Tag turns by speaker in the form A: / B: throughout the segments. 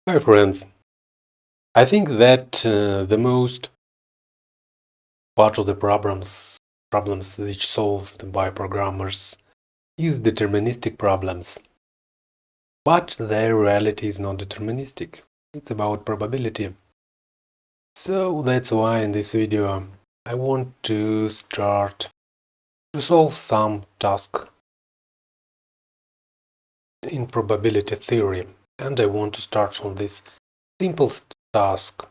A: Hi friends, I think that the most part of the problems which solved by programmers is deterministic problems. But their reality is not deterministic, it's about probability. So that's why in this video I want to start to solve some task in probability theory, and I want to start from this simple task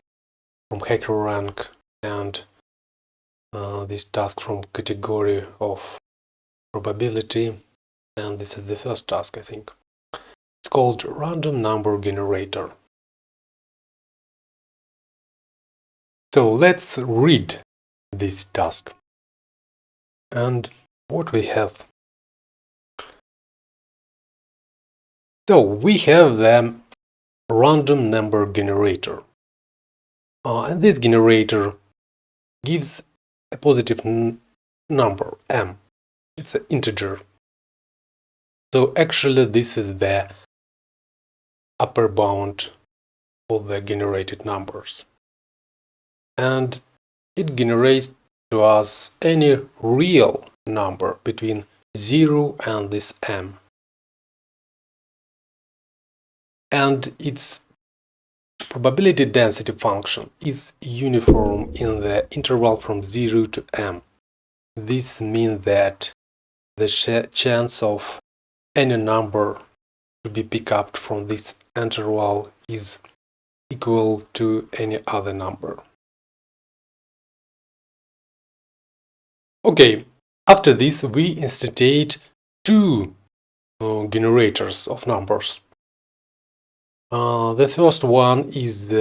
A: from hackerrank and this task from category of probability, and this is the first task, I think. It's called random number generator. So let's read this task. And what we have. So we have the random number generator. And this generator gives a positive number, m. It's an integer. So actually this is the upper bound of the generated numbers. And it generates to us any real number between 0 and this m. And its probability density function is uniform in the interval from 0 to m. This means that the chance of any number to be picked up from this interval is equal to any other number. Okay, after this we instantiate two generators of numbers. The first one is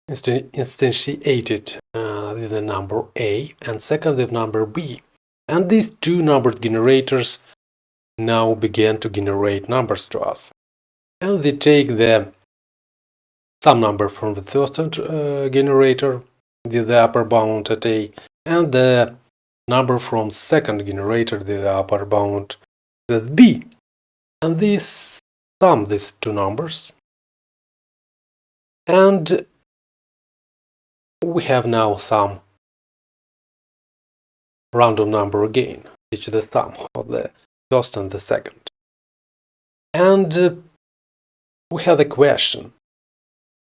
A: instantiated with the number a, and second with number b. And these two numbered generators now begin to generate numbers to us. And they take some number from the first generator with the upper bound at a, and the number from second generator with the upper bound with b. And these sum these two numbers. And we have now some random number again, which is the sum of the first and the second. And we have the question,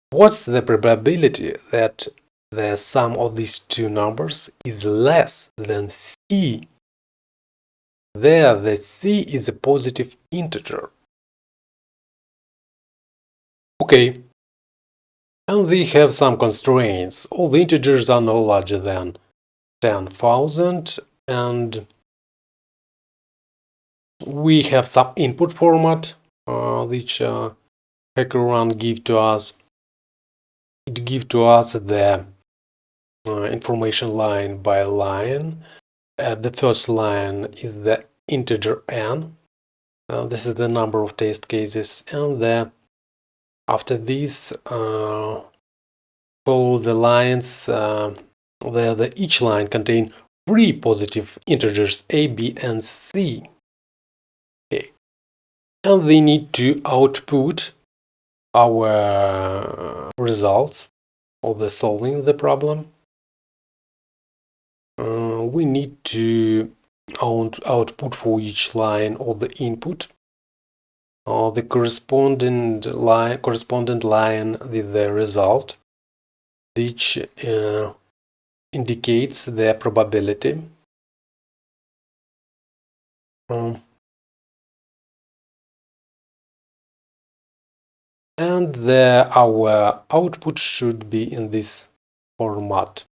A: what's the probability that the sum of these two numbers is less than c? There the c is a positive integer. Okay, and we have some constraints. All the integers are no larger than 10,000, and we have some input format which hackerrank give to us. It gives to us the information line by line. The first line is the integer n. This is the number of test cases, and after this follow the lines. Each line contains three positive integers a, b, and c. Okay. And we need to output our results of the solving the problem. We need to output for each line of the input the correspondent line with the result, which indicates the probability. And our output should be in this format.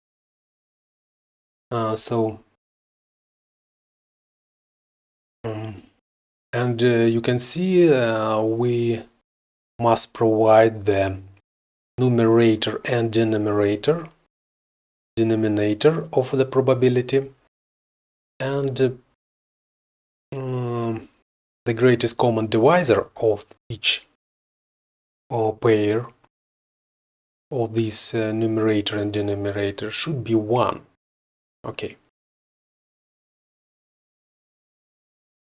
A: And you can see we must provide the numerator and denominator of the probability, and the greatest common divisor of each pair of this numerator and denominator should be 1.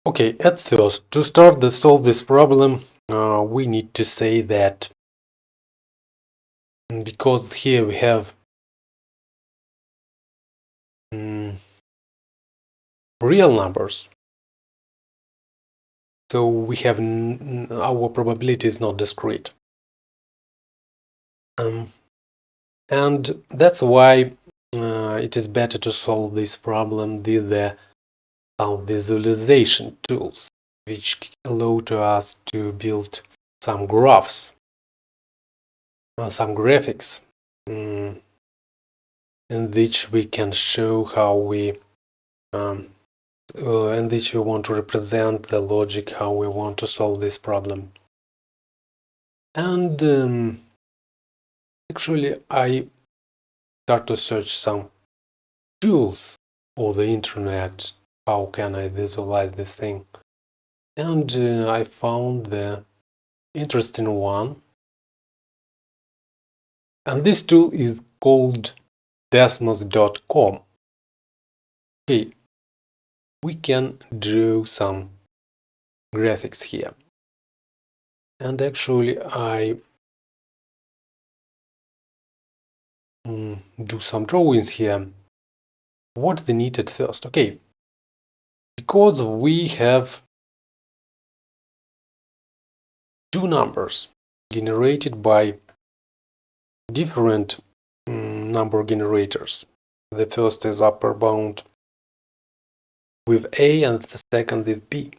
A: Okay, at first, to start to solve this problem, we need to say that because here we have real numbers, so we have our probability is not discrete, and that's why it is better to solve this problem with the visualization tools, which allow to us to build some graphs, some graphics, in which we can show how we in which we want to represent the logic, how we want to solve this problem. And actually I start to search some tools on the internet, how can I visualize this thing, and I found the interesting one, and this tool is called desmos.com. Okay, we can draw some graphics here, and actually I do some drawings here. What's the need at first? Okay, because we have two numbers generated by different number generators. The first is upper bound with A and the second with B.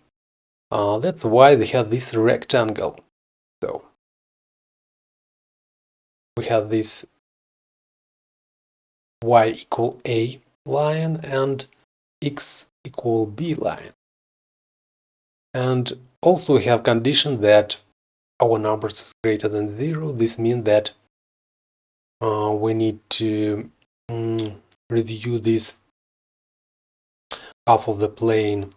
A: That's why they have this rectangle. So we have this y equal A line and x equal B line. And also we have condition that our numbers is greater than 0. This means that we need to review this half of the plane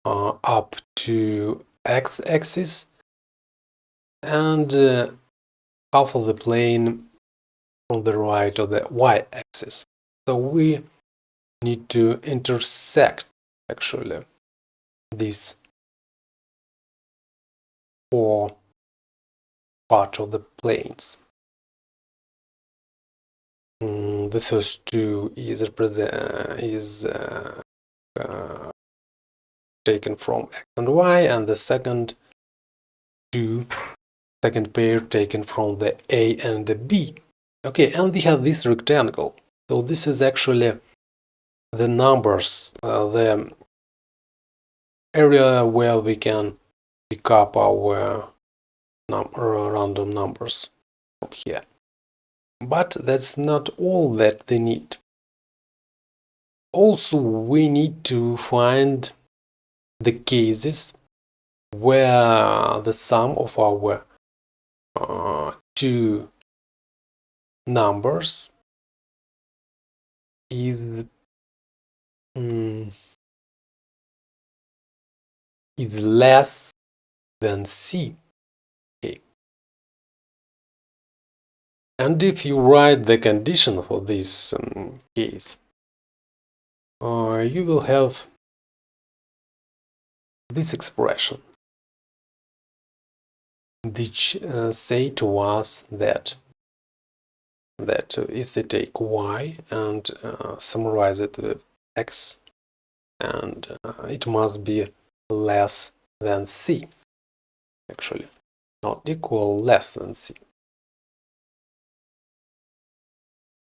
A: up to x-axis and half of the plane from the right of the y-axis. So we need to intersect actually these four parts of the planes. The first two is taken from x and y, and the second pair taken from the A and the B. Okay, and we have this rectangle. So this is actually the numbers, the area where we can pick up our random numbers from here. But that's not all that they need. Also, we need to find the cases where the sum of our two numbers is less than C. Okay. And if you write the condition for this case, you will have this expression, which say to us that if they take y and summarize it with x, and it must be less than C, actually, not equal, less than C.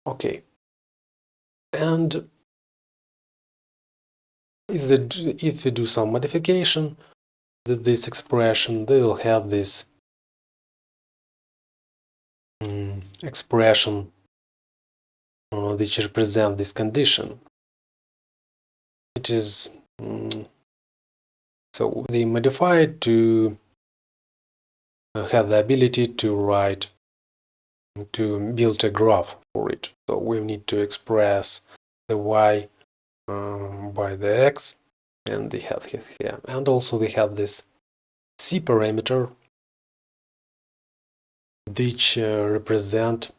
A: Okay, and if we do some modification with this expression, they will have this expression which represents this condition. It is so they modify it to have the ability to build a graph for it. So we need to express the y by the x, and they have it here. And also we have this C parameter, which represent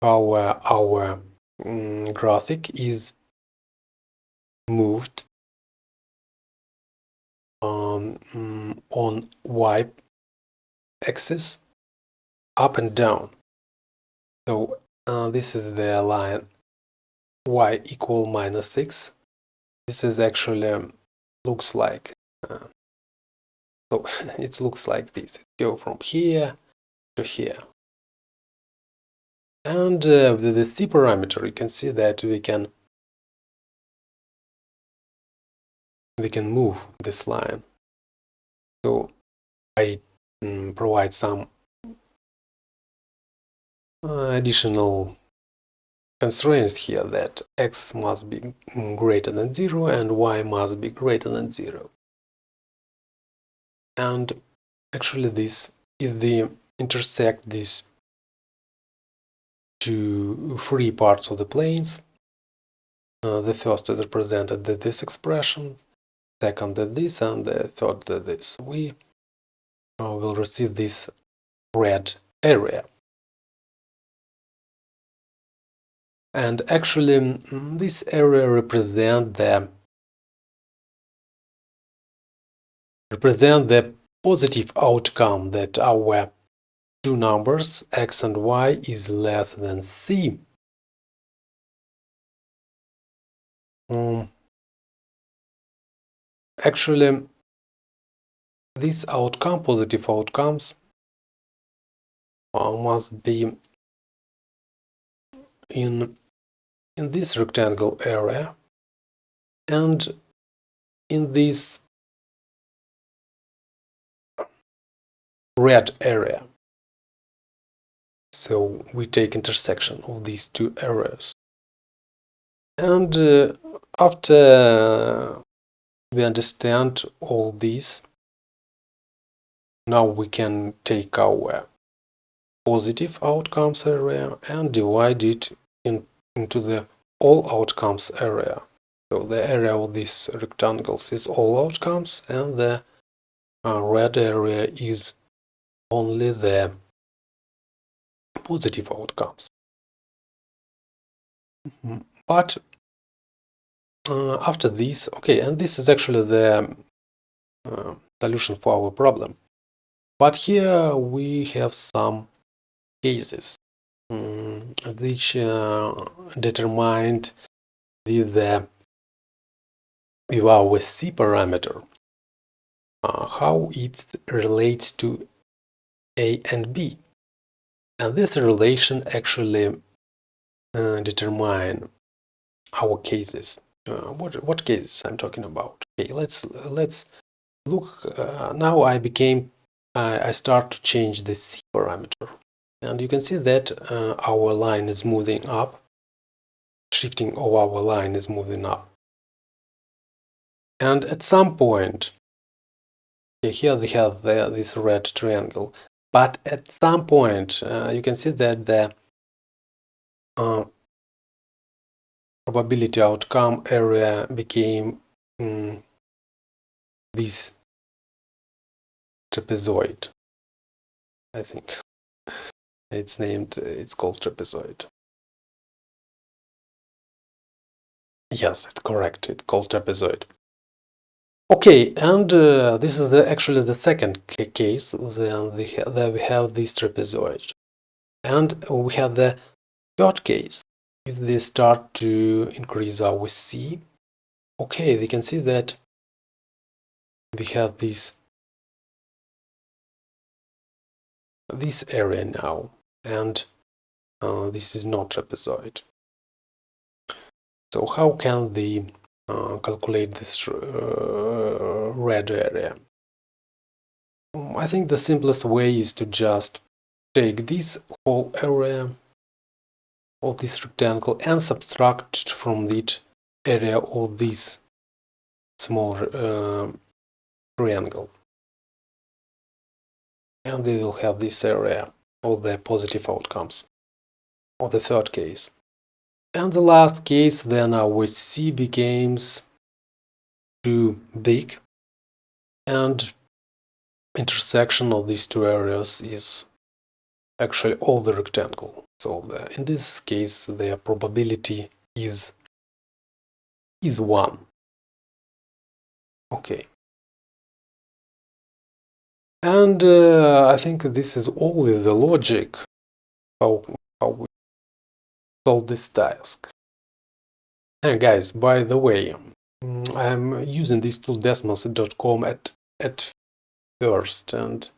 A: how our graphic is moved on y axis up and down. So this is the line y equal minus 6. This is actually looks like so it looks like this. It go from here to here. And with the c parameter, you can see that we can move this line. So I provide some additional constraints here, that x must be greater than 0 and y must be greater than 0. And actually this, if they intersect these two free parts of the planes, the first is represented at this expression, second at this, and the third at this. We will receive this red area. And actually this area represents the positive outcome, that our two numbers x and y is less than c. Actually, this outcome, positive outcomes, must be in this rectangle area and in this red area. So we take intersection of these two areas. And after we understand all these, now we can take our positive outcomes area and divide it into the all outcomes area. So the area of these rectangles is all outcomes, and the red area is only the positive outcomes. But after this, okay, and this is actually the solution for our problem. But here we have some cases which determined with our c parameter how it relates to a and b, and this relation actually determine our cases. What cases I'm talking about? Okay, let's look. Now I start to change the c parameter, and you can see that our line is moving up. Shifting of our line is moving up, and at some point, okay, here we have this red triangle, but at some point you can see that the probability outcome area became this trapezoid. I think it's called trapezoid. Yes, it's correct, it's called trapezoid. Okay, and this is actually the second case. Then we have this trapezoid, and we have the third case. If they start to increase our c, okay, we can see that we have this area now, and this is not trapezoid. So how can they calculate this red area? I think the simplest way is to just take this whole area of this rectangle and subtract from it area of this small triangle, and they will have this area of the positive outcomes of the third case. And the last case, then our c becomes too big, and intersection of these two areas is actually all the rectangle. So in this case, the probability is 1. Okay. And I think this is only the logic how we solve this task. And guys, by the way, I'm using this tool desmos.com at first, and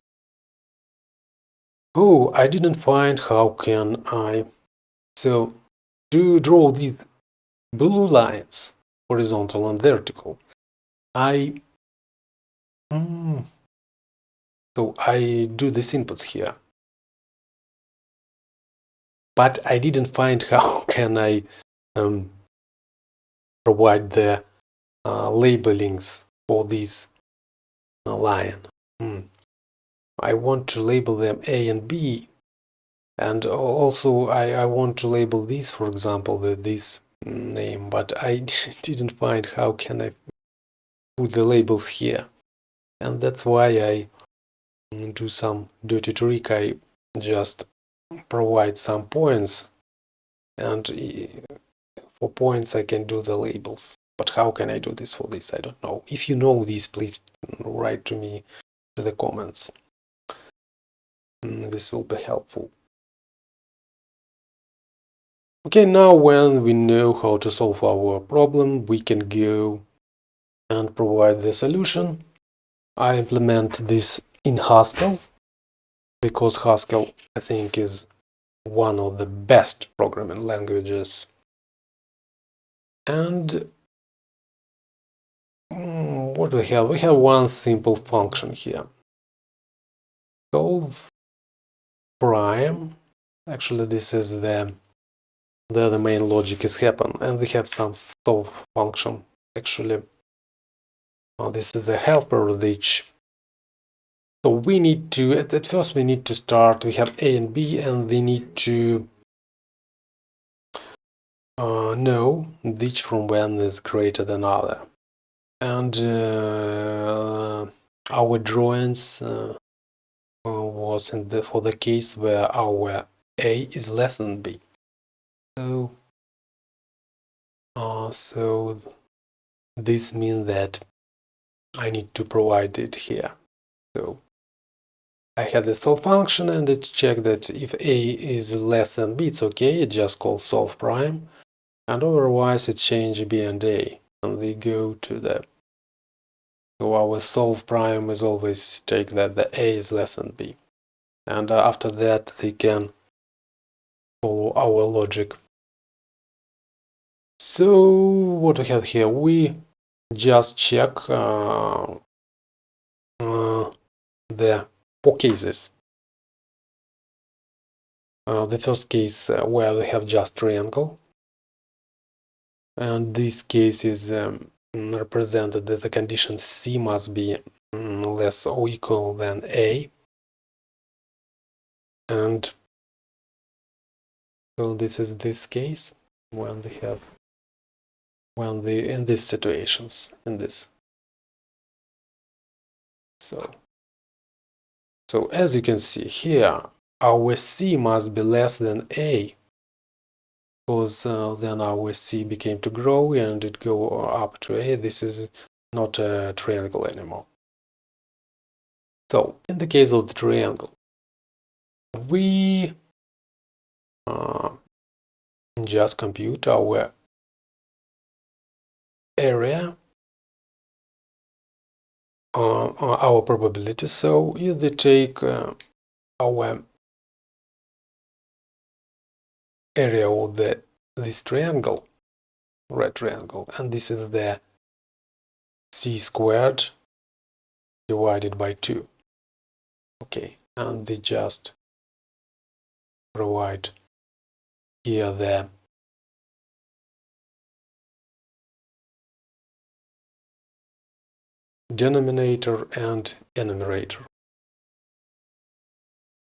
A: oh, I didn't find how can I. So to draw these blue lines, horizontal and vertical, I so I do these inputs here, but I didn't find how can I provide the labelings for this line. I want to label them A and B, and also I want to label this, for example, with this name, but I didn't find how can I put the labels here, and that's why I do some dirty trick. I just provide some points, and for points I can do the labels. But how can I do this for this? I don't know. If you know this, please write to me in the comments. This will be helpful. Okay, now when we know how to solve our problem, we can go and provide the solution. I implement this in Haskell, because Haskell, I think, is one of the best programming languages. And what we have? We have one simple function here. Solve prime. Actually, this is the main logic is happen, and we have some solve function. Actually, this is a helper which. So we need to, at first we need to start, we have A and B, and we need to know which from when is greater than other. And our drawings was for the case where our A is less than B. So this means that I need to provide it here. So I had the solve function, and it checked that if A is less than B, it's okay, it just calls solve prime, and otherwise it changes B and A, and we go to the. So our solve prime is always take that the A is less than B, and after that they can follow our logic. So what we have here, we just check the 4 cases. The first case where we have just triangle, and this case is represented that the condition C must be less or equal than A, and so this is this case when we have in these situations, in this. So as you can see here, our C must be less than A, because then our C became to grow and it go up to A. This is not a triangle anymore. So in the case of the triangle, we just compute our area, our probability. So if they take our area of this triangle, red triangle, and this is the C squared divided by 2. Okay, and they just provide here the denominator and numerator.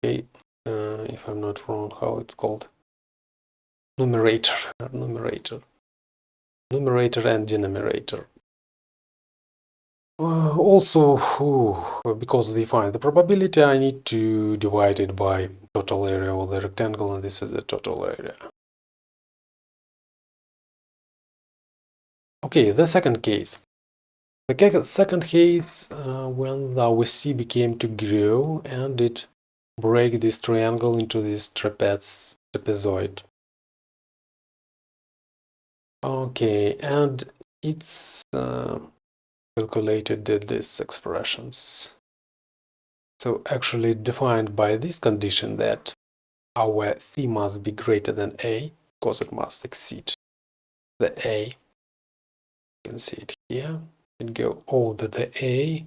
A: Okay, if I'm not wrong, how it's called? Numerator and denominator. Also, because they find the probability, I need to divide it by total area of the rectangle, and this is the total area. Okay, the second case. The second case, when our C became to grow and it break this triangle into this trapezoid. Okay, and it's calculated these expressions. So actually defined by this condition that our C must be greater than A, because it must exceed the A. You can see it here. It go over the A,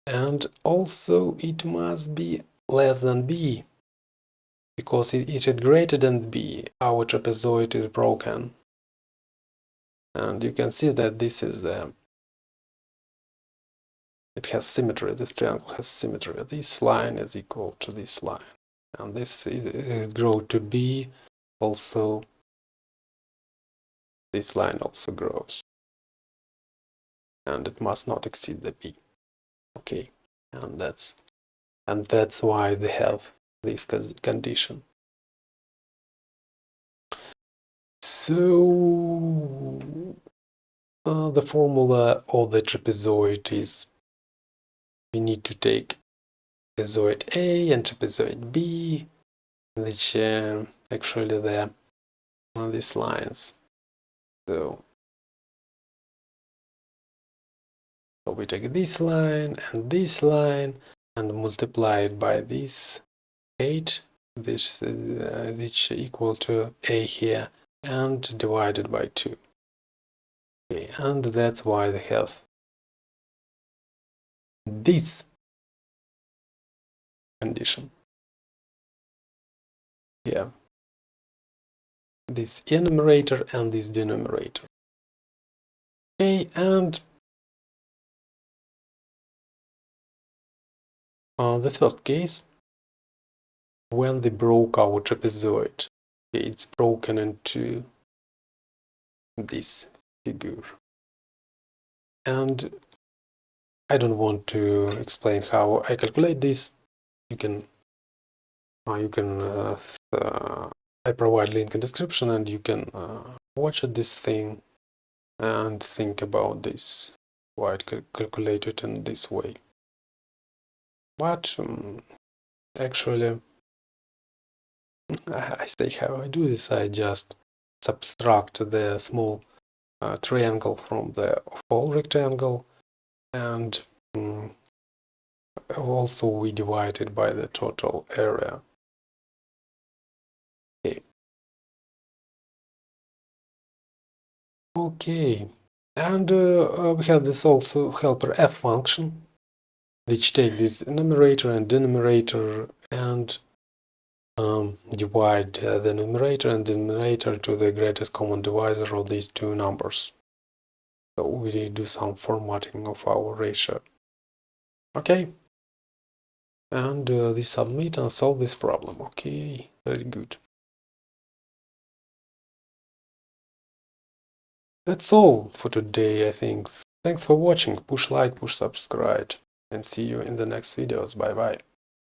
A: and also it must be less than B, because it is greater than B, our trapezoid is broken. And you can see that this is it has symmetry. This triangle has symmetry. This line is equal to this line, and this is grow to B. Also, this line also grows, and it must not exceed the B. Okay, and that's why they have this condition. So the formula of the trapezoid is we need to take trapezoid A and trapezoid B, which actually they're on these lines. So we take this line and multiply it by this 8, this which equal to A here, and divided by 2. Okay, and that's why they have this condition. Yeah, this numerator and this denominator. Okay, and the first case, when they broke our trapezoid, okay, it's broken into this figure. And I don't want to explain how I calculate this. You can I provide link in description, and you can watch this thing and think about this, why it calculated in this way. But actually, I say how I do this. I just subtract the small triangle from the whole rectangle, and also we divide it by the total area. Okay, and we have this also helper f function, which take this numerator and denominator and divide the numerator and denominator to the greatest common divisor of these two numbers. So we do some formatting of our ratio. Okay, and we submit and solve this problem. Okay, very good. That's all for today, I think. Thanks for watching. Push like, push subscribe, and see you in the next videos. Bye bye.